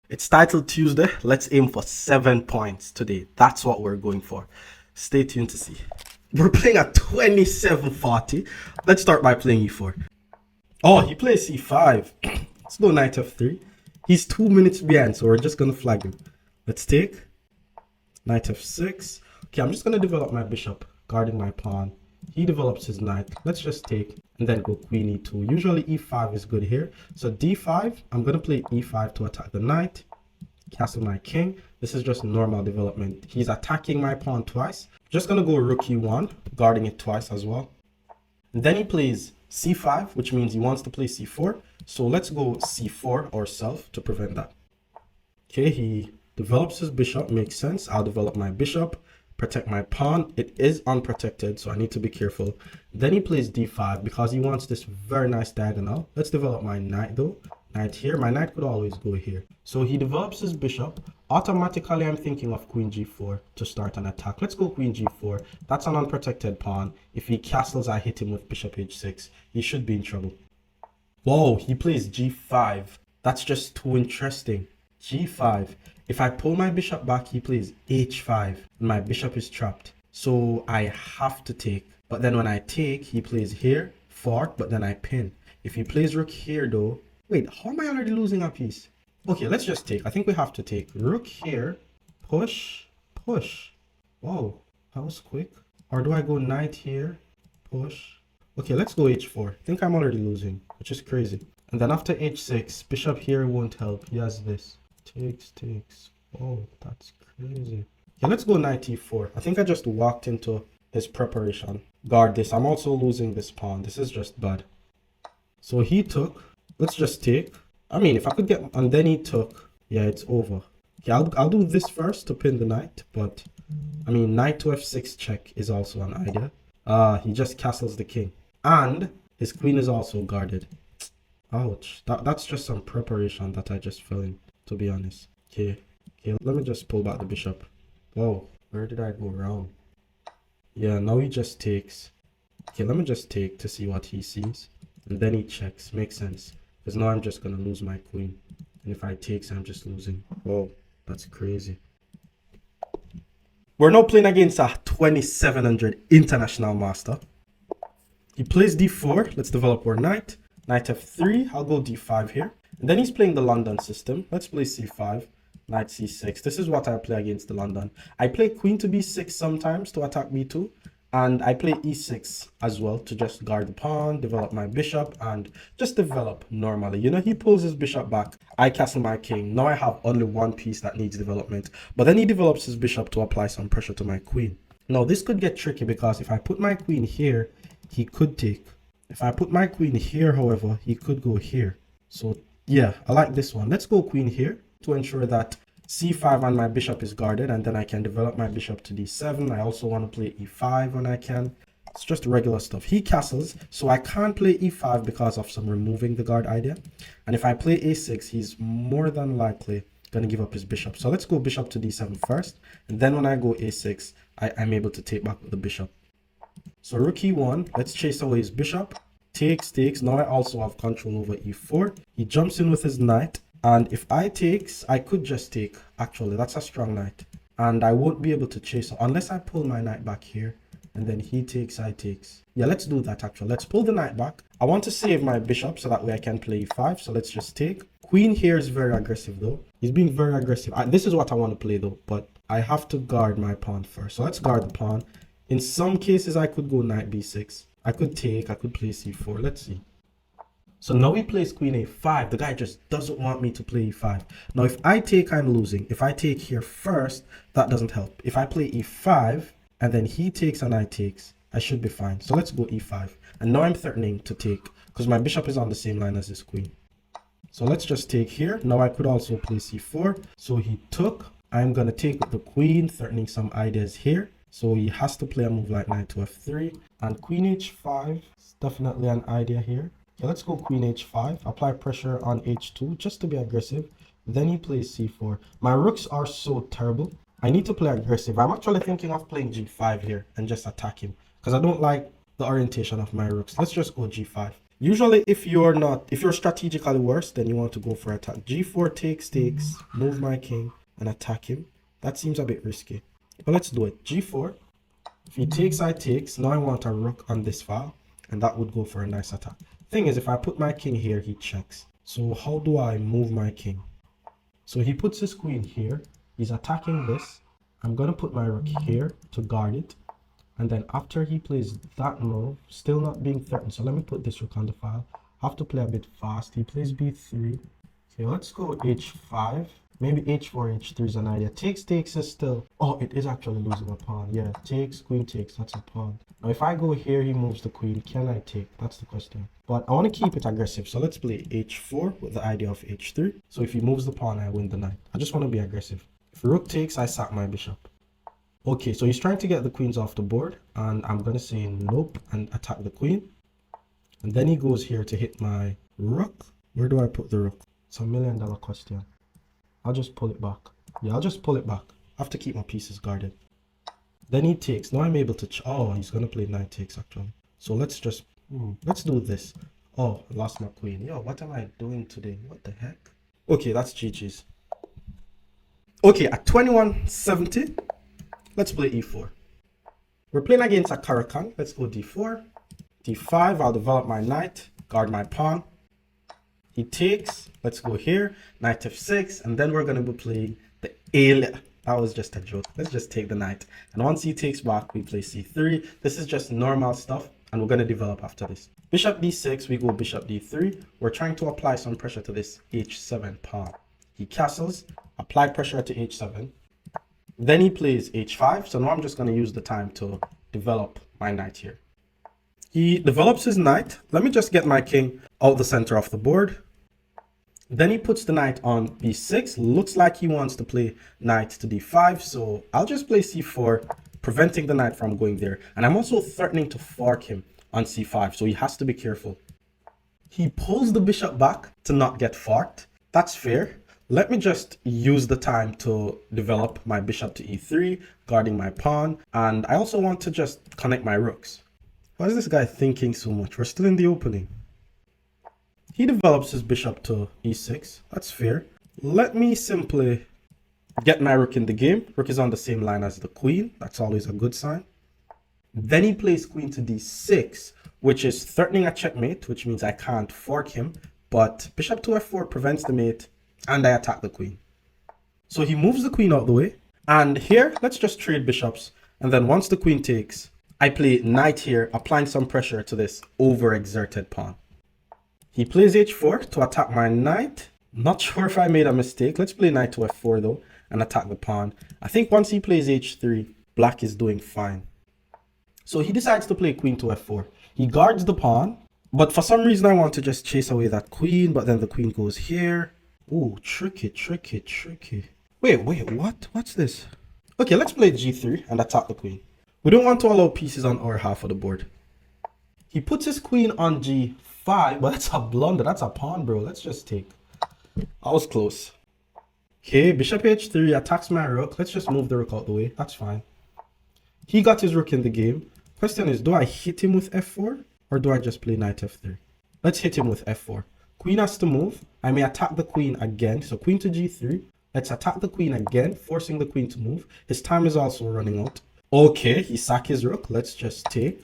It's titled Tuesday. Let's aim for 7 points today. That's what we're going for. Stay tuned to see. We're playing at 2740. Let's start by playing e4. Oh, he plays c5. Let's go knight f3. He's 2 minutes behind, so we're just going to flag him. Let's take knight f6. Okay, I'm just going to develop my bishop, guarding my pawn. He develops his knight. Let's just take and then go queen e2. Usually e5 is good here. So d5, I'm going to play e5 to attack the knight, castle my king. This is just normal development. He's attacking my pawn twice. Just going to go rook e1, guarding it twice as well. And then he plays c5, which means he wants to play c4. So let's go c4 ourselves to prevent that. Okay, he develops his bishop. Makes sense. I'll develop my bishop, protect my pawn. It is unprotected, so I need to be careful. Then he plays d5 because he wants this very nice diagonal. Let's develop my knight though. Knight here. My knight could always go here. So he develops his bishop. Automatically, I'm thinking of queen g4 to start an attack. Let's go queen g4. That's an unprotected pawn. If he castles, I hit him with bishop h6. He should be in trouble. Whoa, he plays g5. That's just too interesting. g5. If I pull my bishop back, he plays h5. And my bishop is trapped. So I have to take. But then when I take, he plays here, fork, but then I pin. If he plays rook here though, wait, how am I already losing a piece? Okay, let's just take. I think we have to take. Rook here, push, push. Whoa, that was quick. Or do I go knight here, push? Okay, let's go h4. I think I'm already losing, which is crazy. And then after h6, bishop here won't help. He has this. Takes. Oh, that's crazy. Okay, let's go knight e4. I think I just walked into his preparation. Guard this. I'm also losing this pawn. This is just bad. So he took. Let's just take. I mean, if I could get... And then he took. Yeah, it's over. Okay, I'll do this first to pin the knight. But, I mean, knight to f6 check is also an idea. He just castles the king. And his queen is also guarded. Ouch. That's just some preparation that I just fell in, to be honest. Okay, let me just pull back the bishop. Whoa, where did I go wrong? Yeah, now he just takes. Okay, let me just take to see what he sees. And then he checks. Makes sense. Because now I'm just going to lose my queen. And if I take, I'm just losing. Whoa, that's crazy. We're now playing against a 2700 international master. He plays d4. Let's develop our knight. Knight f3. I'll go d5 here. And then he's playing the London system. Let's play c5. Knight c6. This is what I play against the London. I play queen to b6 sometimes to attack b2. And I play e6 as well to just guard the pawn, develop my bishop, and just develop normally. You know, he pulls his bishop back. I castle my king. Now I have only one piece that needs development. But then he develops his bishop to apply some pressure to my queen. Now, this could get tricky because if I put my queen here, he could take. If I put my queen here, however, he could go here. So, yeah, I like this one. Let's go queen here to ensure that c5 and my bishop is guarded, and then I can develop my bishop to d7. I also want to play e5 when I can. It's just regular stuff. He castles, so I can't play e5 because of some removing the guard idea. And if I play a6, he's more than likely going to give up his bishop. So let's go bishop to d7 first. And then when I go a6, I'm able to take back the bishop. So rook e1, let's chase away his bishop. Takes. Now I also have control over e4. He jumps in with his knight. And if I takes, I could just take. Actually, that's a strong knight. And I won't be able to chase unless I pull my knight back here. And then he takes, I takes. Yeah, let's do that actually. Let's pull the knight back. I want to save my bishop so that way I can play e5. So let's just take. Queen here is very aggressive though. He's being very aggressive. This is what I want to play though. But I have to guard my pawn first. So let's guard the pawn. In some cases, I could go knight b6. I could take. I could play c4. Let's see. So now he plays queen a5. The guy just doesn't want me to play e5. Now if I take, I'm losing. If I take here first, that doesn't help. If I play e5 and then he takes and I takes, I should be fine. So let's go e5. And now I'm threatening to take because my bishop is on the same line as his queen. So let's just take here. Now I could also play c4. So he took. I'm going to take with the queen, threatening some ideas here. So he has to play a move like knight to f3. And queen h5 is definitely an idea here. Okay, let's go queen h5. Apply pressure on h2 just to be aggressive. Then he plays c4. My rooks are so terrible. I need to play aggressive. I'm actually thinking of playing g5 here and just attack him because I don't like the orientation of my rooks. Let's just go g5. Usually, if you're strategically worse, then you want to go for attack. G4 takes, move my king and attack him. That seems a bit risky, but let's do it. G4. If he takes, I takes. Now I want a rook on this file, and that would go for a nice attack. Thing is, if I put my king here, he checks. So how do I move my king? So he puts his queen here. He's attacking this. I'm gonna put my rook here to guard it. And then after he plays that move, still not being threatened. So let me put this rook on the file. Have to play a bit fast. He plays b3. Okay, let's go h5. Maybe h4, h3 is an idea. Takes is still... Oh, it is actually losing a pawn. Yeah, takes, queen takes. That's a pawn. Now, if I go here, he moves the queen. Can I take? That's the question. But I want to keep it aggressive. So let's play h4 with the idea of h3. So if he moves the pawn, I win the knight. I just want to be aggressive. If rook takes, I sack my bishop. Okay, so he's trying to get the queens off the board, and I'm going to say nope and attack the queen. And then he goes here to hit my rook. Where do I put the rook? It's $1 million question. I'll just pull it back. Yeah, I'll just pull it back. I have to keep my pieces guarded. Then he takes. Now I'm able to... Oh, he's going to play knight takes, actually. So let's just... let's do this. Oh, I lost my queen. Yo, what am I doing today? What the heck? Okay, that's GG's. Okay, at 2170... Let's play e4. We're playing against a Carocan. Let's go d4. d5, I'll develop my knight, guard my pawn. He takes. Let's go here. Knight f6. And then we're going to be playing the alien. That was just a joke. Let's just take the knight. And once he takes back, we play c3. This is just normal stuff. And we're going to develop after this. Bishop d6, we go bishop d3. We're trying to apply some pressure to this h7 pawn. He castles. Apply pressure to h7. Then he plays h5, so now I'm just going to use the time to develop my knight here. He develops his knight. Let me just get my king out the center of the board. Then he puts the knight on b6. Looks like he wants to play knight to d5, so I'll just play c4, preventing the knight from going there. And I'm also threatening to fork him on c5, so he has to be careful. He pulls the bishop back to not get forked. That's fair. Let me just use the time to develop my bishop to e3, guarding my pawn. And I also want to just connect my rooks. Why is this guy thinking so much? We're still in the opening. He develops his bishop to e6. That's fair. Let me simply get my rook in the game. Rook is on the same line as the queen. That's always a good sign. Then he plays queen to d6, which is threatening a checkmate, which means I can't fork him. But bishop to f4 prevents the mate. And I attack the queen. So he moves the queen out the way. And here, let's just trade bishops. And then once the queen takes, I play knight here, applying some pressure to this overexerted pawn. He plays h4 to attack my knight. Not sure if I made a mistake. Let's play knight to f4 though, and attack the pawn. I think once he plays h3, black is doing fine. So he decides to play queen to f4. He guards the pawn. But for some reason, I want to just chase away that queen. But then the queen goes here. Ooh, tricky. Wait, what? What's this? Okay, let's play g3 and attack the queen. We don't want to allow pieces on our half of the board. He puts his queen on g5, but that's a blunder. That's a pawn, bro. Let's just take. I was close. Okay, bishop h3 attacks my rook. Let's just move the rook out the way. That's fine. He got his rook in the game. Question is, do I hit him with f4 or do I just play knight f3? Let's hit him with f4. Queen has to move. I may attack the queen again. So queen to g3. Let's attack the queen again, forcing the queen to move. His time is also running out. Okay, he sacked his rook. Let's just take.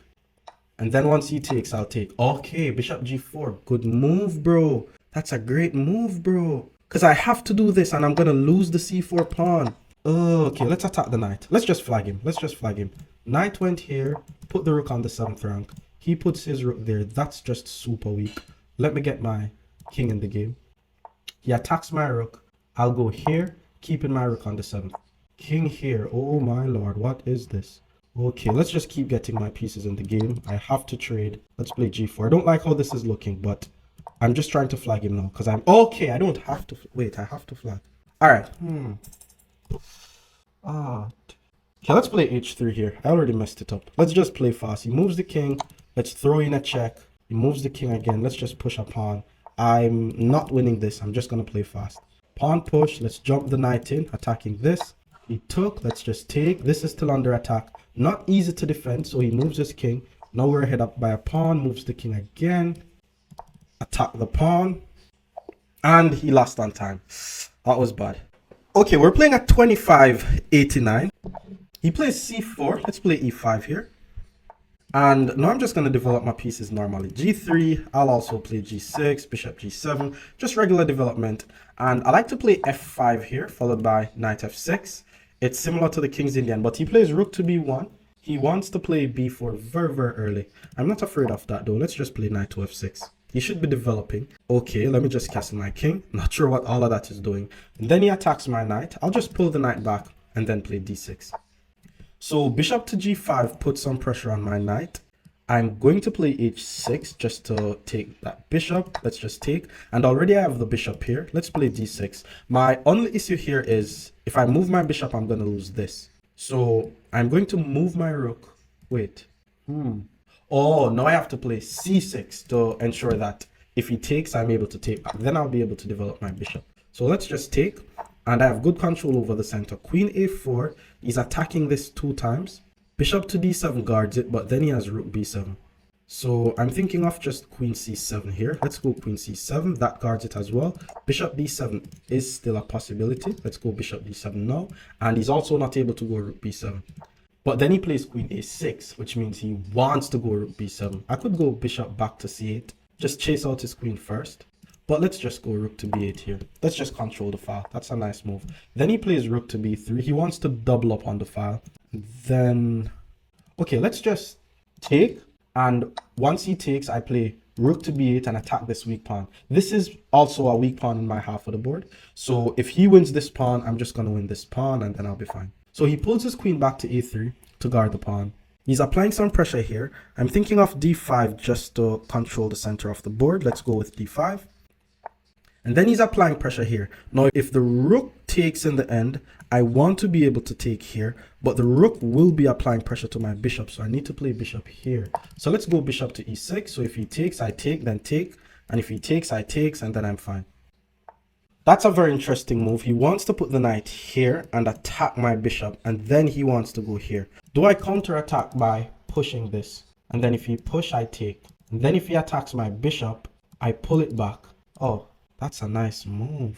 And then once he takes, I'll take. Okay, bishop g4. Good move, bro. That's a great move, bro. Because I have to do this and I'm going to lose the c4 pawn. Okay, let's attack the knight. Let's just flag him. Knight went here. Put the rook on the 7th rank. He puts his rook there. That's just super weak. Let me get my king in the game. He attacks my rook. I'll go here, keeping my rook on the 7th. King here. Oh my lord, what is this? Okay, let's just keep getting my pieces in the game. I have to trade. Let's play g4. I don't like how this is looking, but I'm just trying to flag him now because I'm okay. I don't have to wait. I have to flag. All right. Okay, let's play h3 here. I already messed it up. Let's just play fast. He moves the king. Let's throw in a check. He moves the king again. Let's just push a pawn. I'm not winning this. I'm just going to play fast. Pawn push. Let's jump the knight in, attacking this. He took. Let's just take. This is still under attack. Not easy to defend, so he moves his king. Now we're ahead up by a pawn. Moves the king again. attack the pawn, and he lost on time. That was bad. Okay, we're playing at 25.89. He plays c4. Let's play e5 here. And now I'm just going to develop my pieces normally. g3, I'll also play g6, bishop g7, just regular development. And I like to play f5 here, followed by knight f6. It's similar to the King's Indian, but he plays rook to b1. He wants to play b4 very, very early. I'm not afraid of that though. Let's just play knight to f6. He should be developing. Okay, let me just castle my king. Not sure what all of that is doing. And then he attacks my knight. I'll just pull the knight back and then play d6. So bishop to g5 puts some pressure on my knight. I'm going to play h6 just to take that bishop. Let's just take. And already I have the bishop here. Let's play d6. My only issue here is if I move my bishop, I'm going to lose this. So I'm going to move my rook. Wait. Oh, now I have to play c6 to ensure that if he takes, I'm able to take back. Then I'll be able to develop my bishop. So let's just take. And I have good control over the center. Queen a4. He's attacking this 2 times. Bishop to d7 guards it, but then he has rook b7. So I'm thinking of just queen c7 here. Let's go queen c7. That guards it as well. Bishop d7 is still a possibility. Let's go bishop d7 now. And he's also not able to go rook b7. But then he plays queen a6, which means he wants to go rook b7. I could go bishop back to c8. Just chase out his queen first. But let's just go rook to b8 here. Let's just control the file. That's a nice move. Then he plays rook to b3. He wants to double up on the file. Then, okay, let's just take. And once he takes, I play rook to b8 and attack this weak pawn. This is also a weak pawn in my half of the board. So if he wins this pawn, I'm just going to win this pawn and then I'll be fine. So he pulls his queen back to a3 to guard the pawn. He's applying some pressure here. I'm thinking of d5 just to control the center of the board. Let's go with d5. And then he's applying pressure here. Now, if the rook takes in the end, I want to be able to take here, but the rook will be applying pressure to my bishop, so I need to play bishop here. So let's go bishop to e6. So if he takes, I take, then take. And if he takes, I takes, and then I'm fine. That's a very interesting move. He wants to put the knight here and attack my bishop, and then he wants to go here. Do I counterattack by pushing this? And then if he push, I take. And then if he attacks my bishop, I pull it back. Oh. That's a nice move.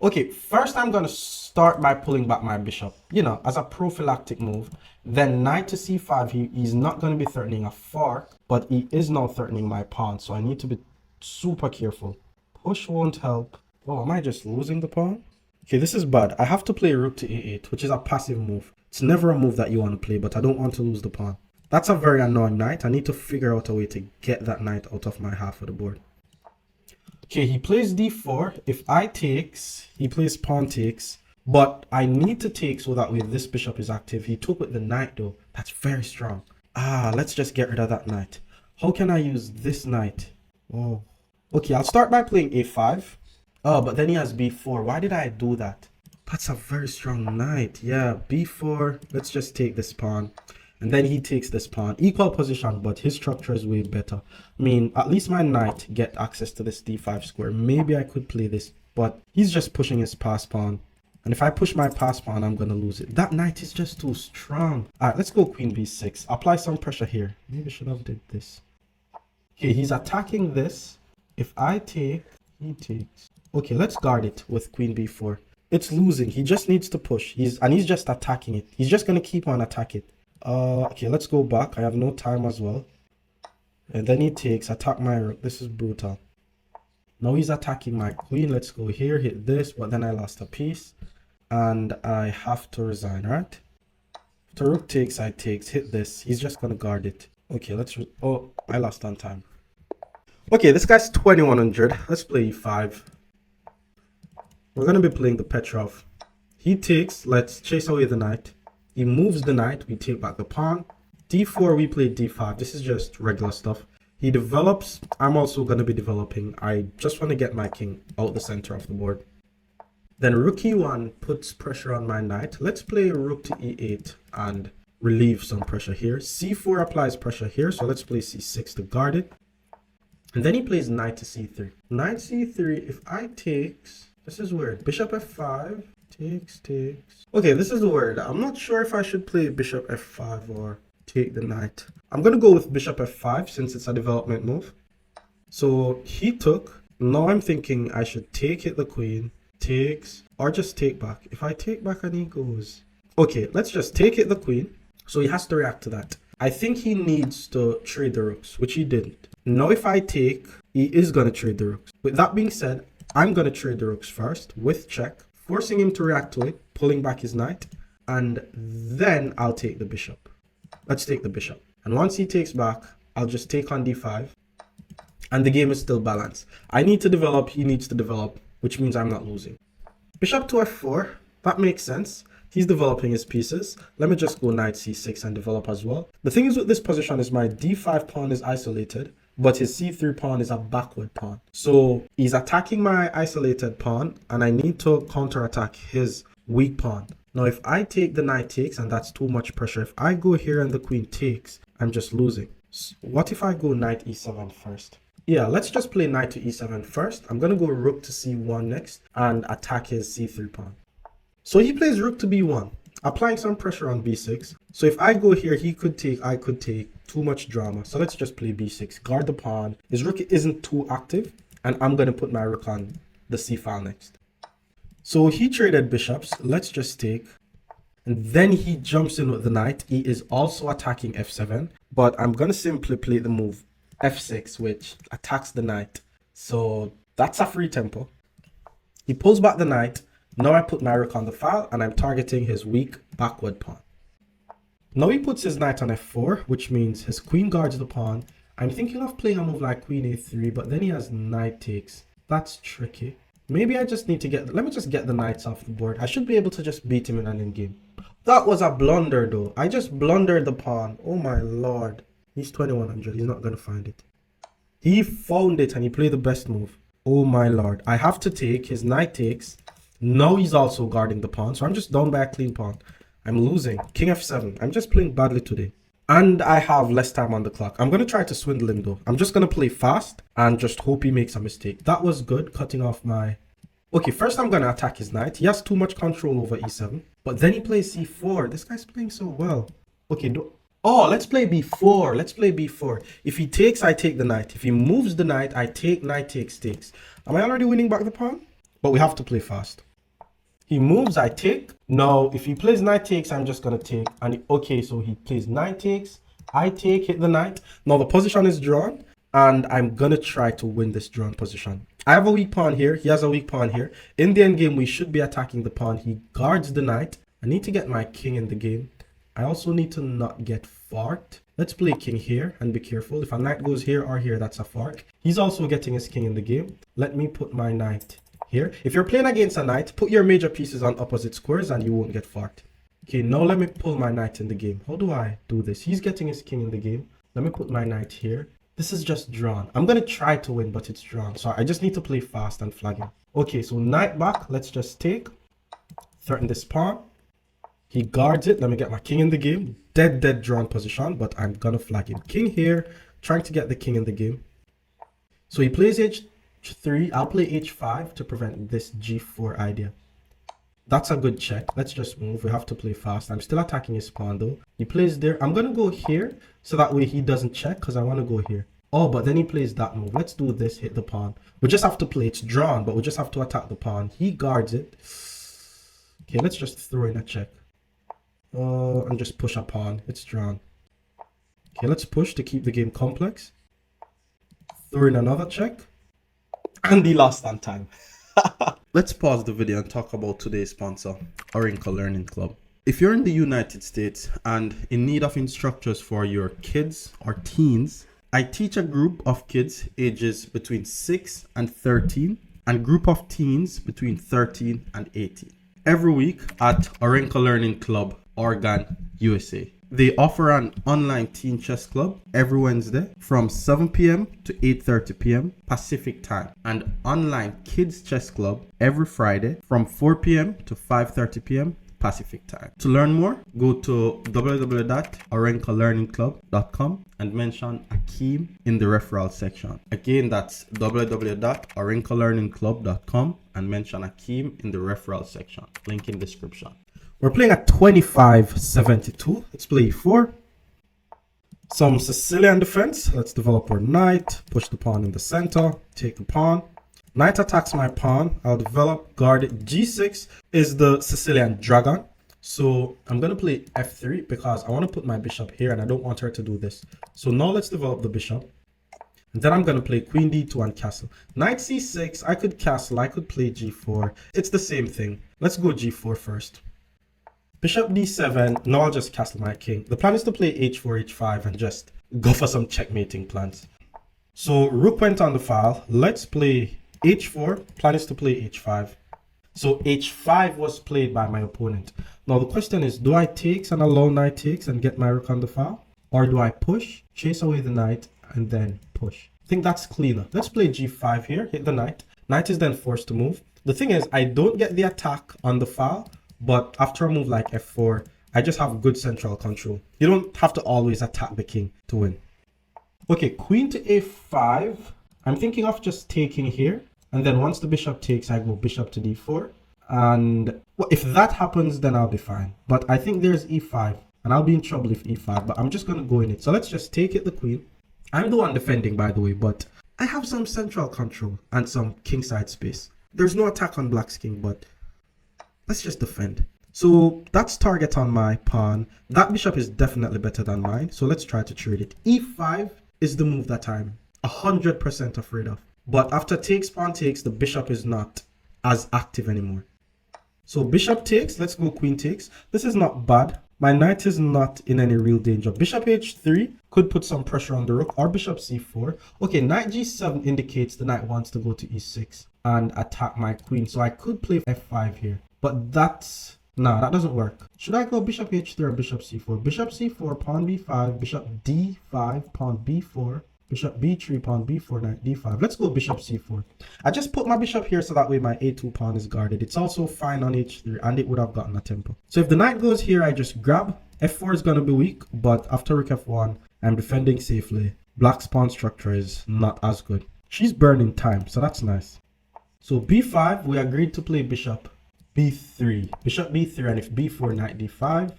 Okay, first I'm going to start by pulling back my bishop, you know, as a prophylactic move. Then knight to c5, he's not going to be threatening a fork, but he is now threatening my pawn. So I need to be super careful. Push won't help. Oh, am I just losing the pawn? Okay, this is bad. I have to play rook to a8, which is a passive move. It's never a move that you want to play, but I don't want to lose the pawn. That's a very annoying knight. I need to figure out a way to get that knight out of my half of the board. Okay, he plays d4. If I takes, he plays pawn takes. But I need to take so that way this bishop is active. He took with the knight though. That's very strong. Let's just get rid of that knight. How can I use this knight? Oh. Okay, I'll start by playing a5. Oh, but then he has b4. Why did I do that? That's a very strong knight. Yeah, b4. Let's just take this pawn. And then he takes this pawn. Equal position, but his structure is way better. I mean, at least my knight get access to this d5 square. Maybe I could play this, but he's just pushing his pass pawn. And if I push my pass pawn, I'm going to lose it. That knight is just too strong. All right, let's go queen b6. Apply some pressure here. Maybe I should have did this. Okay, he's attacking this. If I take, he takes. Okay, let's guard it with queen b4. It's losing. He just needs to push. He's just attacking it. He's just going to keep on attacking it. Okay, let's go back. I have no time as well. And then he takes, attack my rook. This is brutal. Now he's attacking my queen. Let's go here, hit this, but then I lost a piece. And I have to resign, right? If the rook takes, I takes, hit this. He's just going to guard it. Okay, oh, I lost on time. Okay, this guy's 2100. Let's play e5. We're going to be playing the Petrov. He takes, let's chase away the knight. He moves the knight, we take back the pawn. d4, we play d5. This is just regular stuff. He develops. I'm also going to be developing. I just want to get my king out the center of the board. Then rook e1 puts pressure on my knight. Let's play rook to e8 and relieve some pressure here. c4 applies pressure here, so let's play c6 to guard it. And then he plays knight to c3. Knight c3, if I takes, this is weird. Bishop f5. Takes. Okay, this is the word. I'm not sure if I should play bishop f5 or take the knight. I'm going to go with bishop f5 since it's a development move. So he took. Now I'm thinking I should take hit the queen, takes, or just take back. If I take back and he goes... Okay, let's just take it the queen. So he has to react to that. I think he needs to trade the rooks, which he didn't. Now if I take, he is going to trade the rooks. With that being said, I'm going to trade the rooks first with check, forcing him to react to it, pulling back his knight, and then I'll take the bishop. Let's take the bishop. And once he takes back, I'll just take on d5. And the game is still balanced. I need to develop, he needs to develop, which means I'm not losing. Bishop to f4, that makes sense. He's developing his pieces. Let me just go knight c6 and develop as well. The thing is with this position is my d5 pawn is isolated, but his c3 pawn is a backward pawn. So he's attacking my isolated pawn, and I need to counterattack his weak pawn. Now if I take the knight takes, and that's too much pressure, if I go here and the queen takes, I'm just losing. So what if I go knight e7 first? Yeah, let's just play knight to e7 first. I'm going to go rook to c1 next and attack his c3 pawn. So he plays rook to b1, applying some pressure on b6. So if I go here, he could take, I could take. Too much drama. So let's just play b6, guard the pawn. His rook isn't too active, and I'm going to put my rook on the c file next. So he traded bishops. Let's just take. And then he jumps in with the knight. He is also attacking f7, but I'm going to simply play the move f6, which attacks the knight. So that's a free tempo. He pulls back the knight. Now I put my rook on the file, and I'm targeting his weak backward pawn. Now he puts his knight on f4, which means his queen guards the pawn. I'm thinking of playing a move like queen a3, but then he has knight takes. That's tricky. Maybe I just need to let me just get the knights off the board. I should be able to just beat him in an endgame. That was a blunder though. I just blundered the pawn. Oh my lord. He's 2100. He's not going to find it. He found it and he played the best move. Oh my lord. I have to take. His knight takes. Now he's also guarding the pawn. So I'm just down by a clean pawn. I'm losing. King f7. I'm just playing badly today. And I have less time on the clock. I'm going to try to swindle him though. I'm just going to play fast and just hope he makes a mistake. That was good, cutting off my... Okay, first I'm going to attack his knight. He has too much control over e7. But then he plays c4. This guy's playing so well. Okay, oh, let's play b4. Let's play b4. If he takes, I take the knight. If he moves the knight, I take knight takes. Am I already winning back the pawn? But we have to play fast. He moves, I take. Now, if he plays knight takes, I'm just going to take. And okay, so he plays knight takes. I take, hit the knight. Now the position is drawn. And I'm going to try to win this drawn position. I have a weak pawn here. He has a weak pawn here. In the endgame, we should be attacking the pawn. He guards the knight. I need to get my king in the game. I also need to not get forked. Let's play king here and be careful. If a knight goes here or here, that's a fork. He's also getting his king in the game. Let me put my knight here. If you're playing against a knight, put your major pieces on opposite squares and you won't get forked. Okay, now let me pull my knight in the game. How do I do this? He's getting his king in the game. Let me put my knight here. This is just drawn. I'm going to try to win, but it's drawn. So I just need to play fast and flag him. Okay, so knight back. Let's just take. Threaten this pawn. He guards it. Let me get my king in the game. Dead drawn position, but I'm going to flag him. King here, trying to get the king in the game. So he plays h3. I'll play h5 to prevent this g4 idea. That's a good check. Let's just move. We have to play fast. I'm still attacking his pawn though. He plays there. I'm going to go here so that way he doesn't check because I want to go here. Oh, but then he plays that move. Let's do this. Hit the pawn. We just have to play. It's drawn, but we just have to attack the pawn. He guards it. Okay, let's just throw in a check. And just push a pawn. It's drawn. Okay, let's push to keep the game complex. Throw in another check. And he lost on time. Let's pause the video and talk about today's sponsor, Carocan Learning Club. If you're in the United States and in need of instructors for your kids or teens, I teach a group of kids ages between 6 and 13 and group of teens between 13 and 18. Every week at Carocan Learning Club, Oregon, USA. They offer an online teen chess club every Wednesday from 7 p.m. to 8:30 p.m. Pacific time, and online kids chess club every Friday from 4 p.m. to 5:30 p.m. Pacific time. To learn more, go to www.carocanlearningclub.com and mention Akeem in the referral section. Again, that's www.carocanlearningclub.com and mention Akeem in the referral section. Link in description. We're playing at 25-72. Let's play e4. Some Sicilian defense. Let's develop our knight. Push the pawn in the center. Take the pawn. Knight attacks my pawn. I'll develop, guard it. G6 is the Sicilian dragon. So I'm going to play f3 because I want to put my bishop here and I don't want her to do this. So now let's develop the bishop. And then I'm going to play queen d2 and castle. Knight c6, I could castle, I could play g4. It's the same thing. Let's go g4 first. Bishop d7, now I'll just castle my king. The plan is to play h4, h5 and just go for some checkmating plans. So rook went on the file. Let's play h4, plan is to play h5. So h5 was played by my opponent. Now the question is, do I takes and allow knight takes and get my rook on the file? Or do I push, chase away the knight, and then push? I think that's cleaner. Let's play g5 here, hit the knight. Knight is then forced to move. The thing is, I don't get the attack on the file, but after a move like f4, I just have good central control. You don't have to always attack the king to win. Okay, queen to a5. I'm thinking of just taking here. And then once the bishop takes, I go bishop to d4. And well, if that happens, then I'll be fine. But I think there's e5. And I'll be in trouble if e5. But I'm just going to go in it. So let's just take it, the queen. I'm the one defending, by the way. But I have some central control and some kingside space. There's no attack on black's king, but let's just defend. So that's target on my pawn. That bishop is definitely better than mine. So let's try to trade it. e5 is the move that I'm 100% afraid of. But after takes, pawn takes, the bishop is not as active anymore. So bishop takes, let's go queen takes. This is not bad. My knight is not in any real danger. Bishop h3 could put some pressure on the rook, or bishop c4. Okay, knight g7 indicates the knight wants to go to e6 and attack my queen. So I could play f5 here. But that's... nah, that doesn't work. Should I go bishop h3 or bishop c4? Bishop c4, pawn b5, bishop d5, pawn b4. Bishop b3, pawn b4, knight d5. Let's go bishop c4. I just put my bishop here so that way my a2 pawn is guarded. It's also fine on h3 and it would have gotten a tempo. So if the knight goes here, I just grab. f4 is going to be weak, but after rook f1, I'm defending safely. Black's pawn structure is not as good. She's burning time, so that's nice. So b5, we agreed to play bishop b3. Bishop b3, and if b4, knight d5.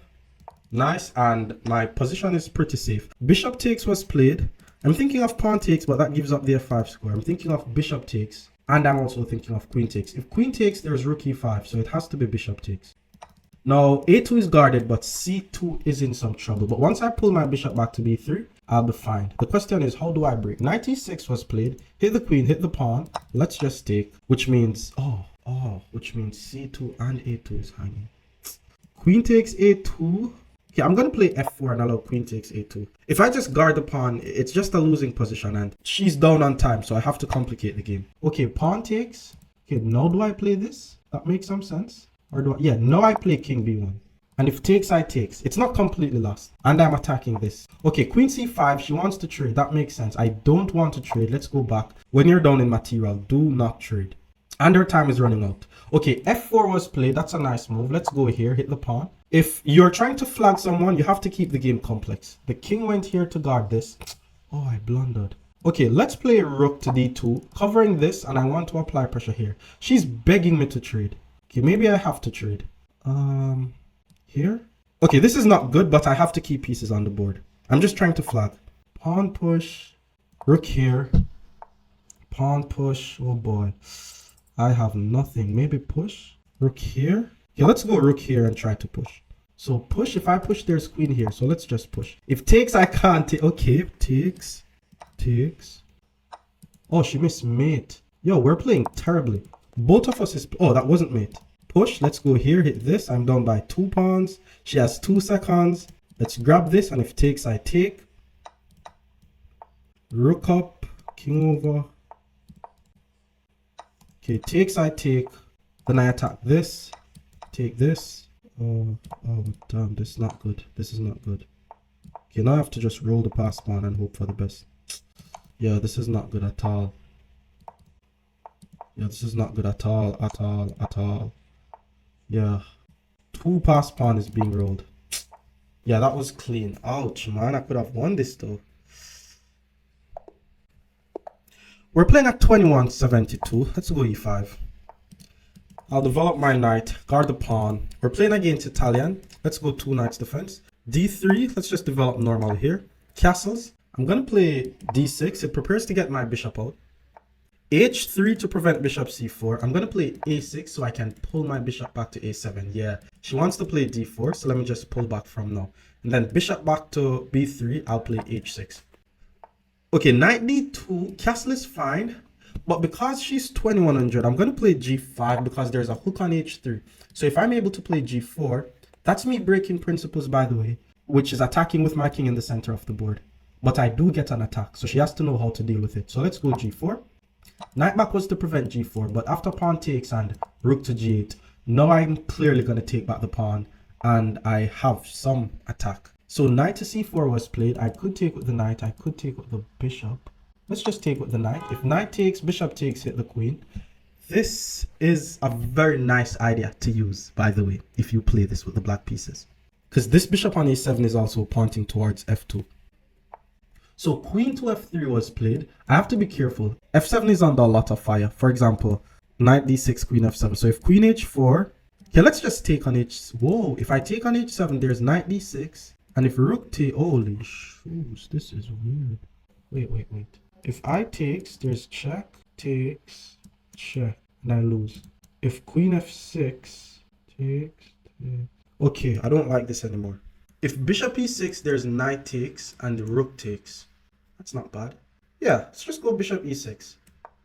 Nice, and my position is pretty safe. Bishop takes was played. I'm thinking of pawn takes, but that gives up the f5 square. I'm thinking of bishop takes, and I'm also thinking of queen takes. If queen takes, there's rook e5, so it has to be bishop takes. Now, a2 is guarded, but c2 is in some trouble. But once I pull my bishop back to b3, I'll be fine. The question is, how do I break? Knight e6 was played. Hit the queen, hit the pawn. Let's just take, which means, which means c2 and a2 is hanging. Queen takes a2. Okay, I'm going to play f4 and allow queen takes a2. If I just guard the pawn, it's just a losing position and she's down on time, so I have to complicate the game. Okay, pawn takes. Okay, now do I play this? That makes some sense. Or do I? Yeah, now I play king b1. And if takes, I takes. It's not completely lost. And I'm attacking this. Okay, queen c5, she wants to trade. That makes sense. I don't want to trade. Let's go back. When you're down in material, do not trade. And her time is running out. Okay, f4 was played. That's a nice move. Let's go here, hit the pawn. If you're trying to flag someone, you have to keep the game complex. The king went here to guard this. Oh, I blundered. Okay, let's play rook to d2, covering this, and I want to apply pressure here. She's begging me to trade. Okay, maybe I have to trade. Here? Okay, this is not good, but I have to keep pieces on the board. I'm just trying to flag. Pawn push, rook here, pawn push. Oh boy, I have nothing. Maybe push, rook here. Okay, let's go rook here and try to push. So push, if I push, there's queen here. So let's just push. If takes, I can't take. Okay, takes. Oh, she missed mate. Yo, we're playing terribly. Both of us is... oh, that wasn't mate. Push, let's go here, hit this. I'm down by 2 pawns. She has 2 seconds. Let's grab this, and if takes, I take. Rook up, king over. Okay, takes, I take. Then I attack this. Take this. Oh damn, this is not good. This is not good. Okay, now I have to just roll the pass pawn and hope for the best. Yeah, this is not good at all. Yeah, this is not good at all, at all. Yeah, 2 pass pawn is being rolled. Yeah, that was clean. Ouch, man, I could have won this though. We're playing at 21-72. Let's go e5. I'll develop my knight, guard the pawn. We're playing against Italian. Let's go 2 knights defense. d3, let's just develop normal here. castles. I'm going to play d6. It prepares to get my bishop out. h3 to prevent bishop c4. I'm going to play a6 so I can pull my bishop back to a7. Yeah, she wants to play d4, so let me just pull back from now. And then bishop back to b3, I'll play h6. Okay, knight d2, castle is fine. But because she's 2100, I'm going to play g5 because there's a hook on h3. So if I'm able to play g4, that's me breaking principles, by the way, which is attacking with my king in the center of the board. But I do get an attack, so she has to know how to deal with it. So let's go g4. Knight back was to prevent g4, but after pawn takes and rook to g8, now I'm clearly going to take back the pawn, and I have some attack. So knight to c4 was played. I could take with the knight, I could take with the bishop. Let's just take with the knight. If knight takes, bishop takes, hit the queen. This is a very nice idea to use, by the way, if you play this with the black pieces. Because this bishop on a7 is also pointing towards f2. So queen to f3 was played. I have to be careful. f7 is under a lot of fire. For example, knight d6, queen f7. So if queen h4, okay, let's just take on h. Whoa, if I take on h7, there's knight d6. And if rook take, holy shoes, this is weird. Wait. If I takes, there's check, takes, check, and I lose. If queen f6 takes. Okay, I don't like this anymore. If bishop e6, there's knight takes and rook takes. That's not bad. Yeah, let's just go bishop e6.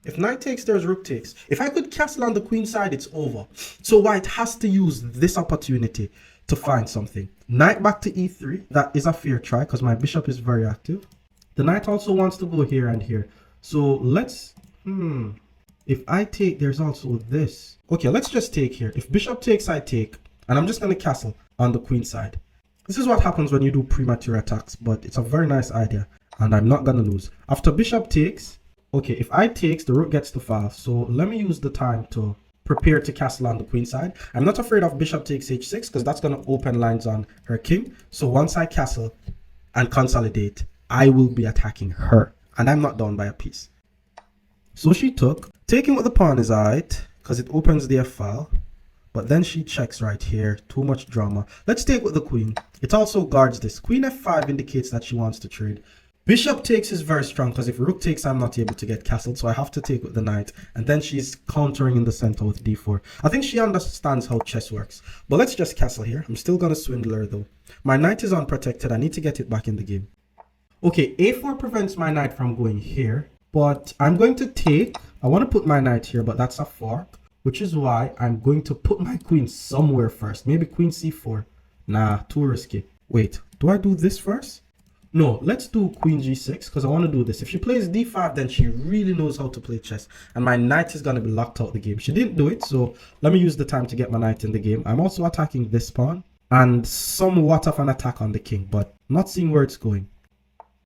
If knight takes, there's rook takes. If I could castle on the queen side, it's over. So white has to use this opportunity to find something. Knight back to e3. That is a fair try because my bishop is very active. The knight also wants to go here and here. So let's, if I take, there's also this. Okay, let's just take here. If bishop takes, I take. And I'm just going to castle on the queen side. This is what happens when you do premature attacks, but it's a very nice idea. And I'm not going to lose. After bishop takes, okay, if I takes, the rook gets to file. So let me use the time to prepare to castle on the queen side. I'm not afraid of bishop takes h6 because that's going to open lines on her king. So once I castle and consolidate, I will be attacking her. And I'm not down by a piece. So she took. Taking with the pawn is alright because it opens the f file. But then she checks right here. Too much drama. Let's take with the queen. It also guards this. Queen f5 indicates that she wants to trade. Bishop takes is very strong because if rook takes, I'm not able to get castled. So I have to take with the knight. And then she's countering in the center with d4. I think she understands how chess works. But let's just castle here. I'm still going to swindle her though. My knight is unprotected. I need to get it back in the game. Okay, a4 prevents my knight from going here. But I'm going to take. I want to put my knight here, but that's a fork. Which is why I'm going to put my queen somewhere first. Maybe queen c4. Nah, too risky. Wait, do I do this first? No, let's do queen g6 because I want to do this. If she plays d5, then she really knows how to play chess. And my knight is going to be locked out the game. She didn't do it, so let me use the time to get my knight in the game. I'm also attacking this pawn and somewhat of an attack on the king, but not seeing where it's going.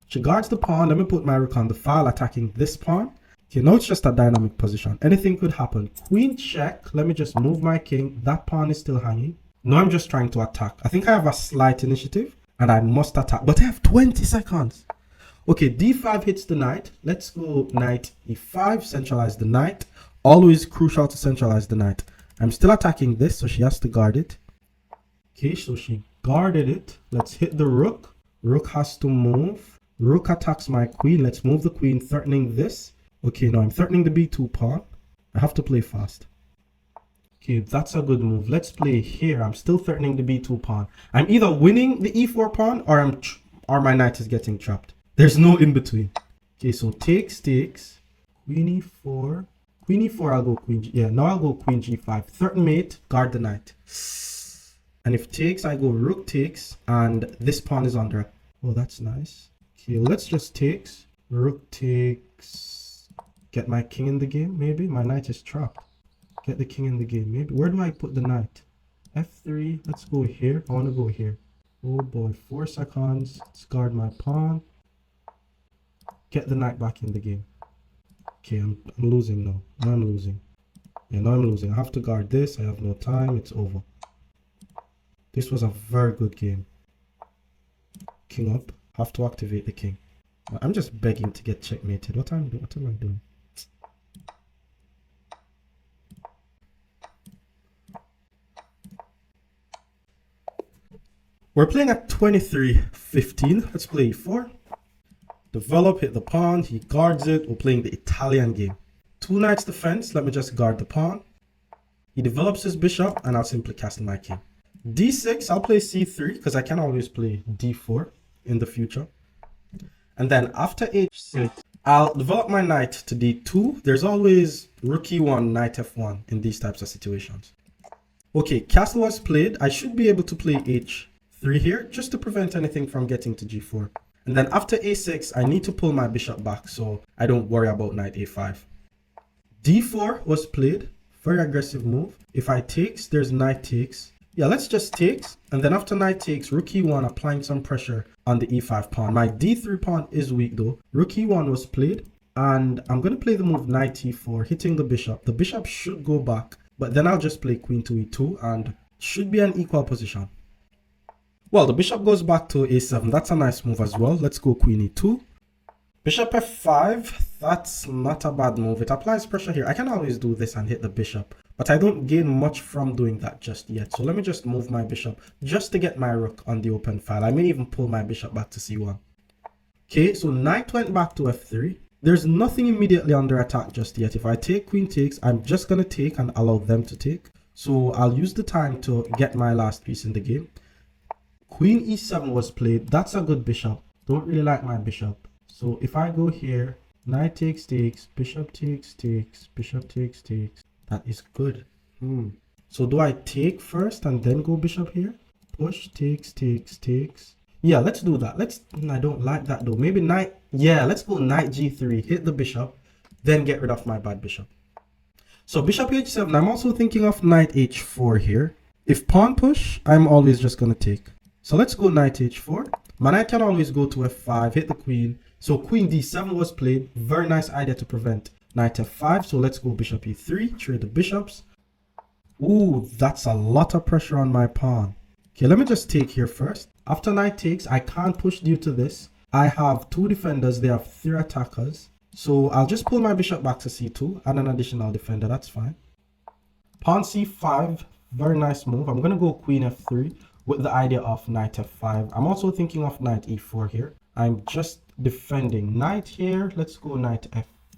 She guards the pawn. Let me put my rook on the file attacking this pawn. Okay, now it's just a dynamic position. Anything could happen. Queen check. Let me just move my king. That pawn is still hanging. Now I'm just trying to attack. I think I have a slight initiative and I must attack. But I have 20 seconds. Okay, d5 hits the knight. Let's go knight e5. Centralize the knight. Always crucial to centralize the knight. I'm still attacking this, so she has to guard it. Okay, so she guarded it. Let's hit the rook. Rook has to move. Rook attacks my queen. Let's move the queen, threatening this. Okay, now I'm threatening the b2 pawn. I have to play fast. Okay, that's a good move. Let's play here. I'm still threatening the b2 pawn. I'm either winning the e4 pawn or my knight is getting trapped. There's no in between. Okay, so takes. Queen e4. Queen e4, I'll go queen g. Yeah, now I'll go queen g5. Threaten mate, guard the knight. And if takes, I go rook takes. And this pawn is under. Oh, that's nice. Okay, let's just takes. Rook takes. Get my king in the game, maybe? My knight is trapped. Get the king in the game, maybe. Where do I put the knight? f3. Let's go here. I want to go here. Oh boy, 4 seconds. Let's guard my pawn. Get the knight back in the game. Okay, I'm losing now. Now I'm losing. Yeah, now I'm losing. I have to guard this. I have no time. It's over. This was a very good game. King up. Have to activate the king. I'm just begging to get checkmated. What am I doing? We're playing at 23-15. Let's play e4. Develop, hit the pawn. He guards it. We're playing the Italian game. 2 knights defense. Let me just guard the pawn. He develops his bishop, and I'll simply castle my king. D6, I'll play C3 because I can always play D4 in the future. And then after H6, I'll develop my knight to D2. There's always rook E1, knight F1 in these types of situations. Okay, castle was played. I should be able to play H3 here just to prevent anything from getting to G4. And then after A6, I need to pull my bishop back so I don't worry about knight A5. D4 was played. Very aggressive move. If I takes, there's knight takes. Yeah, let's just takes. And then after knight takes, rook E1, applying some pressure on the E5 pawn. My D3 pawn is weak though. Rook E1 was played. And I'm going to play the move knight E4, hitting the bishop. The bishop should go back. But then I'll just play queen to E2 and should be an equal position. Well, the bishop goes back to A7. That's a nice move as well. Let's go queen E2. Bishop F5. That's not a bad move. It applies pressure here. I can always do this and hit the bishop. But I don't gain much from doing that just yet. So let me just move my bishop just to get my rook on the open file. I may even pull my bishop back to C1. Okay, so knight went back to F3. There's nothing immediately under attack just yet. If I take queen takes, I'm just going to take and allow them to take. So I'll use the time to get my last piece in the game. Queen E7 was played. That's a good bishop. Don't really like my bishop. So if I go here, knight takes, takes, bishop takes, takes, bishop takes, takes. That is good. So do I take first and then go bishop here? Push, takes, takes, takes. Yeah, let's do that. I don't like that though. Maybe knight. Yeah, let's go knight G3, hit the bishop, then get rid of my bad bishop. So bishop H7. I'm also thinking of knight H4 here. If pawn push, I'm always just going to take. So let's go knight H4. My knight can always go to F5, hit the queen. So queen D7 was played. Very nice idea to prevent knight F5. So let's go bishop E3, trade the bishops. Ooh, that's a lot of pressure on my pawn. Okay, let me just take here first. After knight takes, I can't push due to this. I have 2 defenders. They have 3 attackers. So I'll just pull my bishop back to C2, add an additional defender. That's fine. Pawn C5, very nice move. I'm going to go queen F3 with the idea of knight F5. I'm also thinking of knight E4 here. I'm just defending knight here. Let's go knight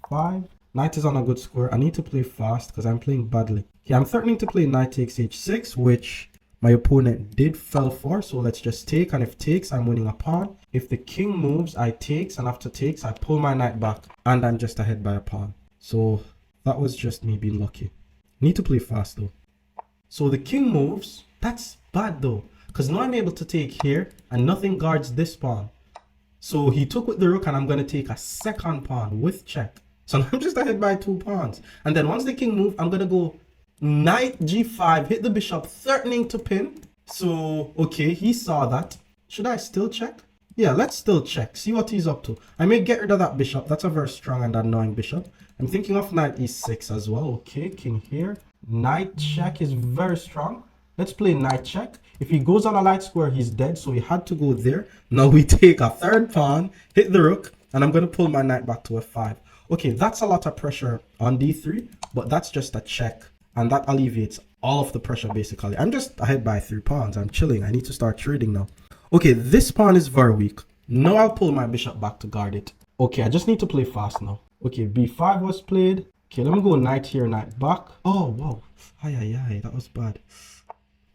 F5. Knight is on a good square. I need to play fast because I'm playing badly. Okay, I'm threatening to play knight takes H6, which my opponent did fell for. So let's just take, and if takes, I'm winning a pawn. If the king moves, I takes, and after takes, I pull my knight back, and I'm just ahead by a pawn. So that was just me being lucky. Need to play fast though. So the king moves. That's bad though, because now I'm able to take here, and nothing guards this pawn. So he took with the rook, and I'm going to take a second pawn with check. So I'm just ahead by 2 pawns. And then once the king moves, I'm going to go knight G5, hit the bishop, threatening to pin. So, okay, he saw that. Should I still check? Yeah, let's still check. See what he's up to. I may get rid of that bishop. That's a very strong and annoying bishop. I'm thinking of knight E6 as well. Okay, king here. Knight check is very strong. Let's play knight check. If he goes on a light square, he's dead. So he had to go there. Now we take a 3rd pawn, hit the rook, and I'm going to pull my knight back to F5. Okay, that's a lot of pressure on D3, but that's just a check. And that alleviates all of the pressure basically. I'm just ahead by 3 pawns. I'm chilling. I need to start trading now. Okay, this pawn is very weak. Now I'll pull my bishop back to guard it. Okay, I just need to play fast now. Okay, B5 was played. Okay, let me go knight here, knight back. Oh, wow. That was bad.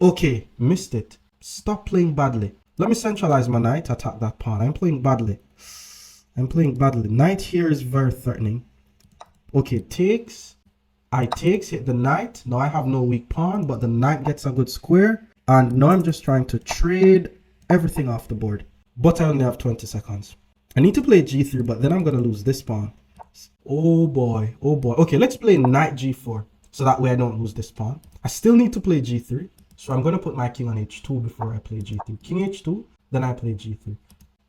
Okay, missed it. Stop playing badly. Let me centralize my knight, attack that pawn. I'm playing badly. Knight here is very threatening. Okay, takes. I takes, hit the knight. Now I have no weak pawn, but the knight gets a good square. And now I'm just trying to trade everything off the board. But I only have 20 seconds. I need to play G3, but then I'm going to lose this pawn. Oh boy. Okay, let's play knight G4. So that way I don't lose this pawn. I still need to play G3. So I'm going to put my king on H2 before I play G3. King H2, then I play G3.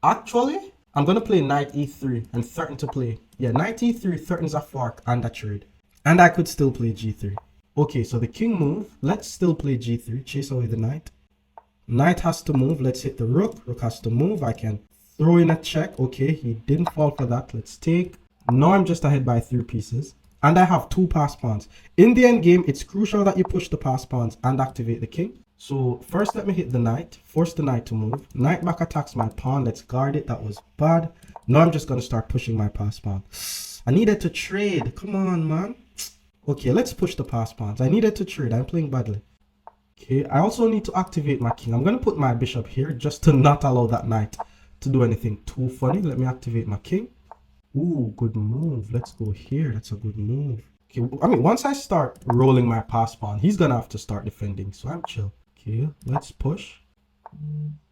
Actually, I'm going to play knight E3 and threaten to play. Yeah, knight E3 threatens a fork and a trade. And I could still play G3. Okay, so the king move. Let's still play G3. Chase away the knight. Knight has to move. Let's hit the rook. Rook has to move. I can throw in a check. Okay, he didn't fall for that. Let's take. Now I'm just ahead by 3 pieces. And I have 2 pass pawns. In the end game, it's crucial that you push the pass pawns and activate the king. So first let me hit the knight. Force the knight to move. Knight back attacks my pawn. Let's guard it. That was bad. Now I'm just going to start pushing my pass pawn. I needed to trade. Come on, man. Okay, let's push the pass pawns. I needed to trade. I'm playing badly. Okay, I also need to activate my king. I'm going to put my bishop here just to not allow that knight to do anything too funny. Let me activate my king. Ooh, good move. Let's go here. That's a good move. Okay, I mean, once I start rolling my pass pawn, he's going to have to start defending. So I'm chill. Okay, let's push.